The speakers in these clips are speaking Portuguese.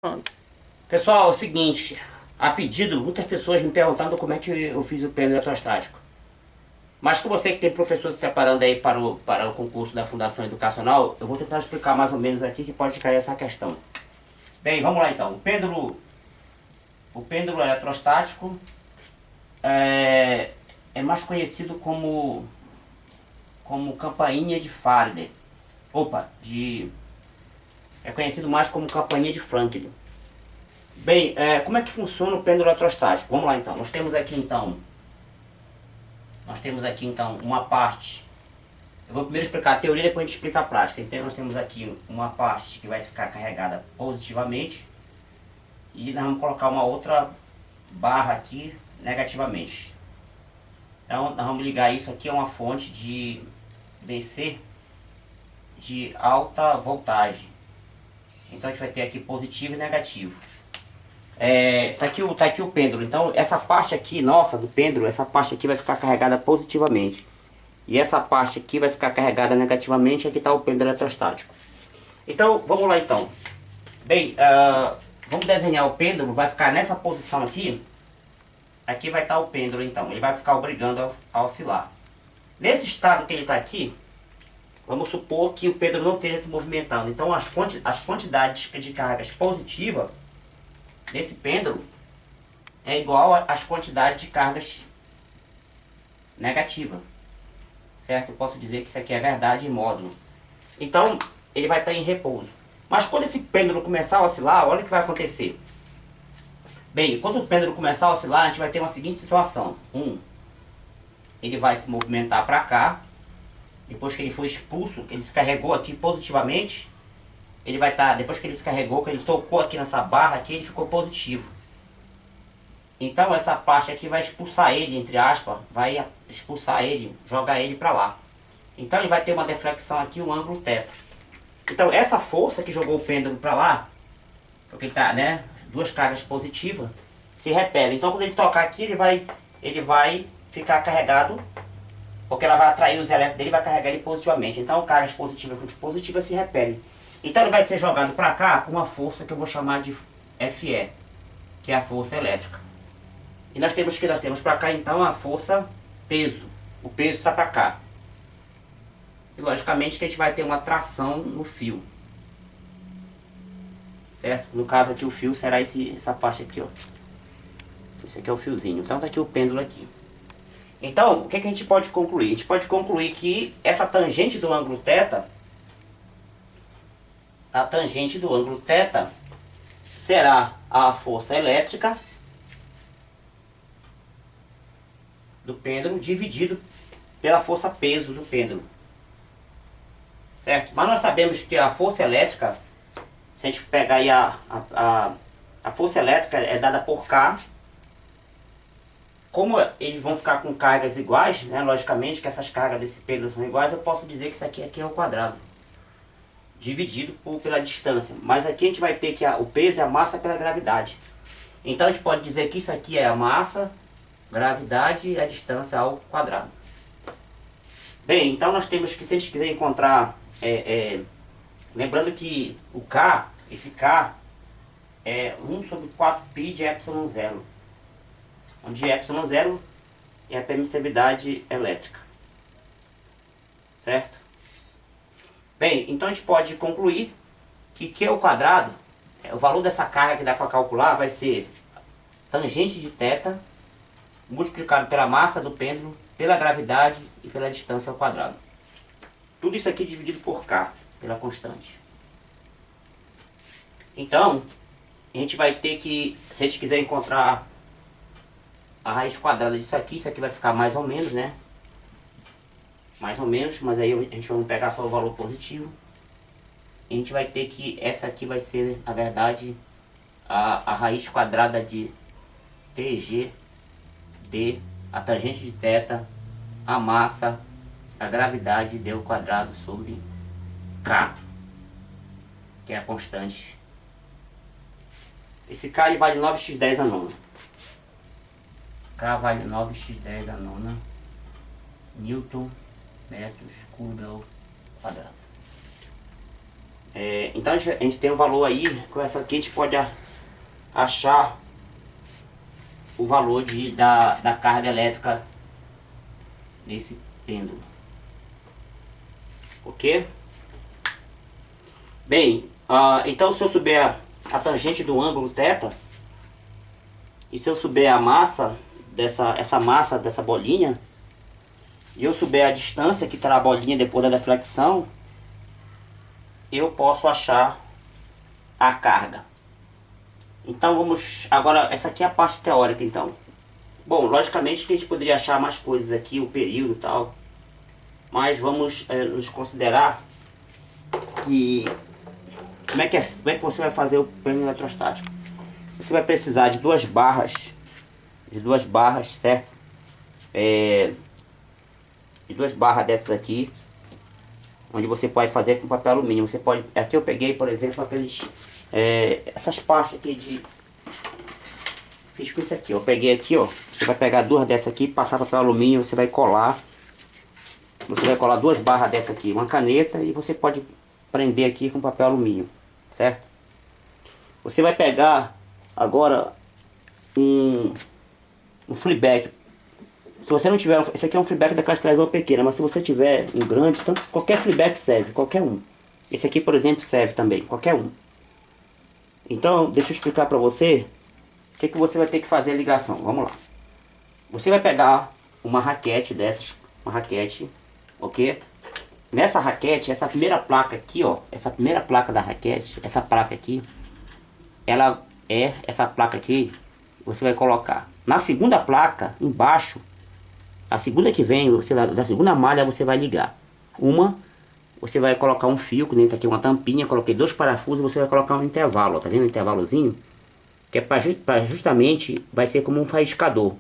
Pronto. Pessoal, é o seguinte, a pedido, muitas pessoas me perguntando como é que eu fiz o pêndulo eletrostático. Mas com você que tem professor se preparando aí para o concurso da Fundação Educacional, eu vou tentar explicar mais ou menos aqui que pode cair essa questão. Bem, vamos lá então. O pêndulo eletrostático é mais conhecido como campainha de Faraday. É conhecido mais como campainha de Franklin. Bem, como é que funciona o pêndulo eletrostático? Vamos lá então. Nós temos aqui então uma parte. Eu vou primeiro explicar a teoria, depois a gente explica a prática. Então nós temos aqui uma parte que vai ficar carregada positivamente e nós vamos colocar uma outra barra aqui negativamente. Então nós vamos ligar isso aqui a uma fonte de DC de alta voltagem. Então a gente vai ter aqui positivo e negativo. Tá aqui o pêndulo. Então essa parte aqui nossa do pêndulo, essa parte aqui vai ficar carregada positivamente. E essa parte aqui vai ficar carregada negativamente. Aqui está o pêndulo eletrostático. Então vamos lá então. Bem, vamos desenhar o pêndulo. Vai ficar nessa posição aqui. Aqui vai estar o pêndulo então. Ele vai ficar obrigando a oscilar. Nesse estado que ele está aqui, vamos supor que o pêndulo não esteja se movimentando. Então as quantidades de cargas positivas nesse pêndulo é igual às quantidades de cargas negativas. Certo? Eu posso dizer que isso aqui é verdade em módulo. Então, ele vai estar em repouso. Mas quando esse pêndulo começar a oscilar, olha o que vai acontecer. Bem, quando o pêndulo começar a oscilar, a gente vai ter uma seguinte situação. Ele vai se movimentar para cá. Depois que ele foi expulso, que ele se carregou aqui positivamente, ele vai estar, depois que ele se carregou, que ele tocou aqui nessa barra aqui, ele ficou positivo. Então essa parte aqui vai expulsar ele, entre aspas, vai expulsar ele, jogar ele para lá. Então ele vai ter uma deflexão aqui, um ângulo θ. Então essa força que jogou o pêndulo para lá, porque tá, né, duas cargas positivas, se repelem. Então quando ele tocar aqui, ele vai ficar carregado, porque ela vai atrair os elétrons dele e vai carregar ele positivamente. Então cargas positivas com positivas se repelem. Então ele vai ser jogado para cá com uma força que eu vou chamar de Fe, que é a força elétrica. E nós temos para cá então a força peso. O peso está para cá. E logicamente que a gente vai ter uma tração no fio. Certo? No caso aqui o fio será essa parte aqui, ó. Esse aqui é o fiozinho. Então tá aqui o pêndulo aqui. Então, o que a gente pode concluir? A gente pode concluir que essa tangente do ângulo θ, a tangente do ângulo θ será a força elétrica do pêndulo dividido pela força peso do pêndulo. Certo? Mas nós sabemos que a força elétrica, se a gente pegar aí a força elétrica é dada por K. Como eles vão ficar com cargas iguais, né, logicamente que essas cargas desse pêndulo são iguais, eu posso dizer que isso aqui é o quadrado dividido pela distância. Mas aqui a gente vai ter que o peso é a massa pela gravidade. Então a gente pode dizer que isso aqui é a massa, gravidade e a distância ao quadrado. Bem, então nós temos que, se a gente quiser encontrar, lembrando que o K, esse K é 1 sobre 4π de ε0, onde ε0 é a permissividade elétrica. Certo? Bem, então a gente pode concluir que Q ao quadrado, o valor dessa carga que dá para calcular vai ser tangente de θ multiplicado pela massa do pêndulo, pela gravidade e pela distância ao quadrado. Tudo isso aqui dividido por K, pela constante. Então, a gente vai ter que, se a gente quiser encontrar a raiz quadrada disso aqui, isso aqui vai ficar mais ou menos, né? Mais ou menos, mas aí a gente vai pegar só o valor positivo. E a gente vai ter que, essa aqui vai ser, na verdade, a raiz quadrada de TG, D, a tangente de θ, a massa, a gravidade d ao quadrado sobre K, que é a constante. Esse K ele vale 9x10 a nona. K vale 9x10 a nona Newton metros cúbico ao quadrado. Então a gente tem um valor aí, com essa aqui a gente pode achar o valor da carga elétrica nesse pêndulo. Ok? Bem, então se eu souber a tangente do ângulo θ, e se eu souber a massa essa massa dessa bolinha, e eu souber a distância que terá a bolinha depois da deflexão, eu posso achar a carga. Então vamos agora, essa aqui é a parte teórica então. Bom, logicamente que a gente poderia achar mais coisas aqui, o período e tal, mas vamos nos considerar que como é que você vai fazer o pêndulo eletrostático. Você vai precisar de duas barras, certo? De duas barras dessas aqui, onde você pode fazer com papel alumínio. Você pode, aqui eu peguei, por exemplo, essas pastas aqui fiz com isso aqui, eu peguei aqui, ó. Você vai pegar duas dessas aqui, passar papel alumínio, você vai colar duas barras dessa aqui, uma caneta, e você pode prender aqui com papel alumínio, certo? Você vai pegar agora um flyback. Se você não tiver, esse aqui é um flyback daquelas televisão pequena, mas se você tiver um grande, então qualquer flyback serve, qualquer um. Esse aqui, por exemplo, serve também, qualquer um. Então, deixa eu explicar para você o que você vai ter que fazer a ligação. Vamos lá. Você vai pegar uma raquete dessas, uma raquete, ok? Nessa raquete, essa primeira placa aqui, ó, essa primeira placa da raquete, essa placa aqui, essa placa aqui, você vai colocar na segunda placa, embaixo, a segunda que vem, da segunda malha você vai ligar. Você vai colocar um fio, que dentro aqui uma tampinha, coloquei dois parafusos, você vai colocar um intervalo, ó, tá vendo o intervalozinho? Que é para justamente, vai ser como um faiscador.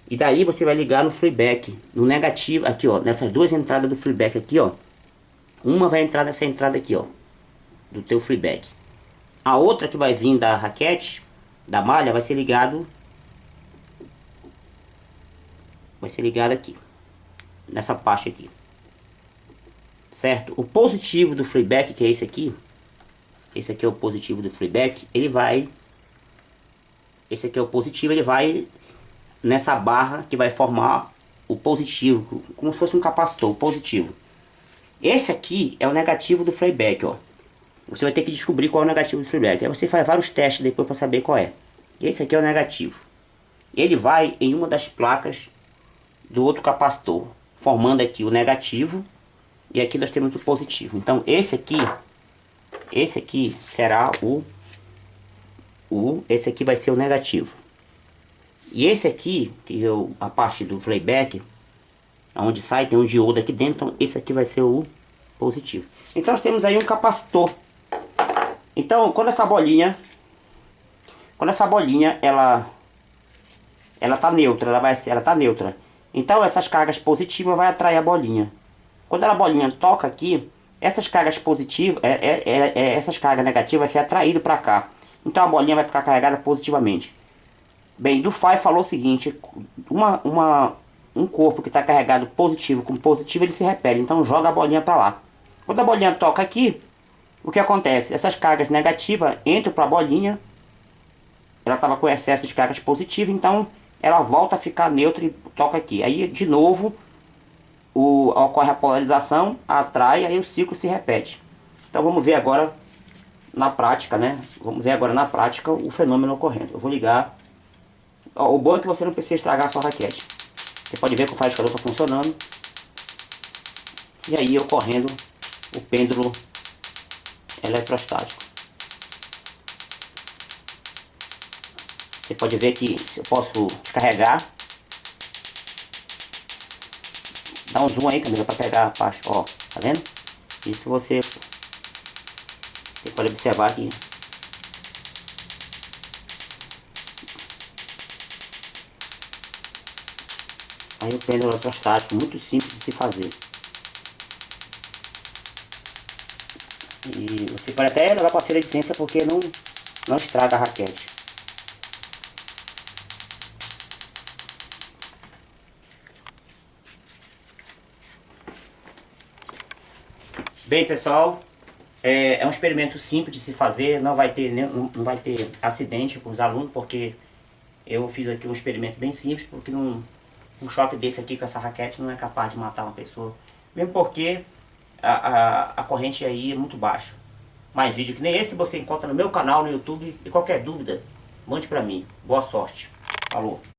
E daí você vai ligar no flyback, no negativo, aqui ó, nessas duas entradas do flyback aqui ó. Uma vai entrar nessa entrada aqui ó, do teu flyback. A outra que vai vir da raquete, da malha, vai ser ligada aqui, nessa parte aqui. Certo? O positivo do flyback, que é esse aqui é o positivo do flyback, esse aqui é o positivo, ele vai nessa barra que vai formar o positivo, como se fosse um capacitor, o positivo. Esse aqui é o negativo do flyback, ó. Você vai ter que descobrir qual é o negativo do flyback. Aí você faz vários testes depois para saber qual é. Esse aqui é o negativo. Ele vai em uma das placas do outro capacitor, formando aqui o negativo, e aqui nós temos o positivo. Então esse aqui será esse aqui vai ser o negativo. E esse aqui, a parte do playback, onde sai, tem um diodo aqui dentro, então esse aqui vai ser o positivo. Então nós temos aí um capacitor. Então quando essa bolinha ela tá neutra, ela tá neutra. Então essas cargas positivas vai atrair a bolinha. Quando a bolinha toca aqui, essas cargas positivas, essas cargas negativas vai ser atraído para cá. Então a bolinha vai ficar carregada positivamente. Bem, Dufay falou o seguinte: um corpo que está carregado positivo com positivo, ele se repele. Então joga a bolinha para lá. Quando a bolinha toca aqui, o que acontece? Essas cargas negativas entram para a bolinha. Ela estava com excesso de cargas positivas, então ela volta a ficar neutra e toca aqui. Aí de novo ocorre a polarização, atrai, aí o ciclo se repete. Então vamos ver agora na prática, né? Vamos ver agora na prática o fenômeno ocorrendo. Eu vou ligar. O bom é que você não precisa estragar a sua raquete. Você pode ver que o faiscador está funcionando. E aí ocorrendo o pêndulo eletrostático. Você pode ver que eu posso descarregar. Dá um zoom aí, Camila, para pegar a parte, ó, tá vendo? Isso você pode observar aqui. Aí o pêndulo eletrostático, muito simples de se fazer. E você pode até levar para a feira de ciência porque não estraga a raquete. Bem, pessoal, É um experimento simples de se fazer, não vai ter, não vai ter acidente com os alunos, porque eu fiz aqui um experimento bem simples, porque um choque desse aqui com essa raquete não é capaz de matar uma pessoa. Mesmo porque a corrente aí é muito baixa. Mais vídeo que nem esse você encontra no meu canal no YouTube, e qualquer dúvida, mande pra mim. Boa sorte. Falou.